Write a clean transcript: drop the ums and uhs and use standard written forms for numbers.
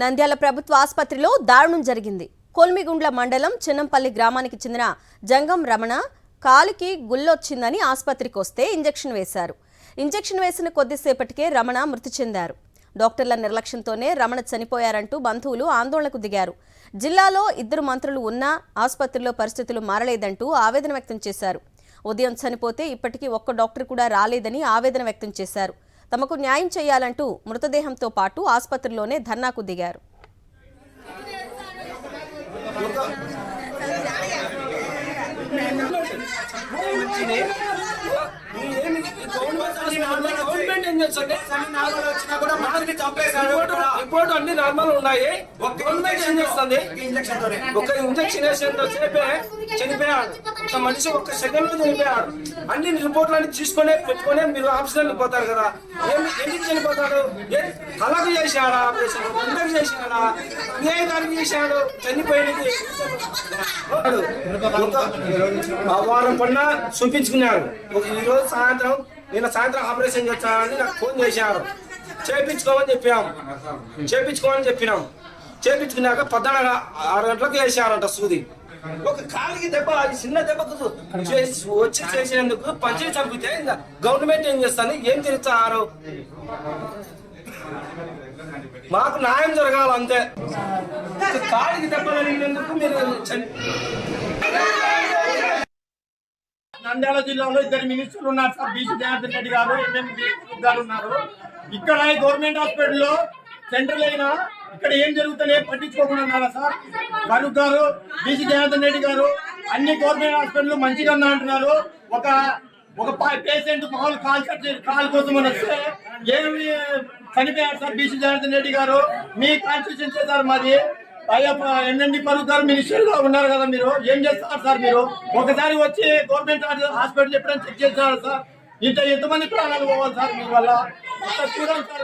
నంద్యాల ప్రభుత్వ ఆసుపత్రిలో దారుణం జరిగింది. కొల్మిగుండ్ల మండలం చిన్నంపల్లి గ్రామానికి చెందిన జంగం రమణ కాలికి గుల్లొచ్చిందని ఆసుపత్రికి వస్తే ఇంజెక్షన్ వేశారు. ఇంజెక్షన్ వేసిన కొద్దిసేపటికే రమణ మృతి చెందారు. డాక్టర్ల నిర్లక్ష్యంతోనే రమణ చనిపోయారంటూ బంధువులు ఆందోళనకు దిగారు. జిల్లాలో 2 మంత్రులు ఉన్నా ఆసుపత్రిలో పరిస్థితులు మారలేదంటూ ఆవేదన వ్యక్తం చేశారు. ఉదయం చనిపోతే ఇప్పటికీ ఒక్క డాక్టర్ కూడా రాలేదని ఆవేదన వ్యక్తం చేశారు. తమకు న్యాయం చేయాలంటూ మృతదేహంతో పాటు ఆసుపత్రిలోనే ధర్నాకు దిగారు. రిపోర్ట్ అన్ని నార్మల్ ఉన్నాయి. ఒక ఇంజక్షన్ వేసేంతసేపే చనిపోయాడు. ఒక మనిషి ఒక్క సెకండ్ లో చనిపోయాడు. అన్ని రిపోర్ట్లు అన్ని తీసుకొని పెట్టుకొని మీరు ఆఫీసర్లు పోతారు కదా, ఎందుకు చనిపోతాడు? అలాగే చేశాడా ఆపరేషన్? ఎందుకు చేశాడా? ఏ దానికి చేశాడు? చనిపోయినది వారం పడినా చూపించుకున్నారు. ఈరోజు సాయంత్రం నిన్న సాయంత్రం ఆపరేషన్ చేస్తానని నాకు ఫోన్ చేశారు. చేయించుకోమని చెప్పినాం. చేయించుకున్నాక 6 గంటలకు వేసారంట సూది. ఒక కాలికి దెబ్బ, అది చిన్న దెబ్బకు వచ్చి చేసినందుకు పంచి చంపితే గవర్నమెంట్ ఏం చేస్తాను? ఏం తిరుగుతారు? మాకు న్యాయం జరగాలి అంతే. కాలికి దెబ్బ కలిగినందుకు మీరు నంద్యాల జిల్లాలో 2 మినిస్టర్లు ఉన్నారు సార్. బీసీ జనార్దన్ రెడ్డి గారు, ఎంఎంపీ గారు ఉన్నారు. ఇక్కడ గవర్నమెంట్ హాస్పిటల్లో సెంట్రల్ అయినా ఇక్కడ ఏం జరుగుతుందో పట్టించుకోకుండా ఉన్నారా సార్? ఫరూక్ గారు, బీసీ జనార్దన్ రెడ్డి గారు అన్ని గవర్నమెంట్ హాస్పిటల్ మంచిగా ఉన్నా అంటున్నారు. ఒక పేషెంట్ మామూలు కాల్ కోసం అని వస్తే ఏమి చనిపోయారు సార్ బీసీ జనార్దన్ రెడ్డి గారు. మీ కాన్స్టిట్యూషన్ చేశారు మరి. ఎన్ఎండి ఫరూక్ గారు మినిస్టర్ గా ఉన్నారు కదా, మీరు ఏం చేస్తారు సార్? మీరు ఒకసారి వచ్చి గవర్నమెంట్ హాస్పిటల్ ఎప్పుడైనా చెక్ చేస్తున్నారు సార్? ఎంతమంది ప్రాణాలు పోవాలి సార్ మీ వల్ల? చూడండి సార్.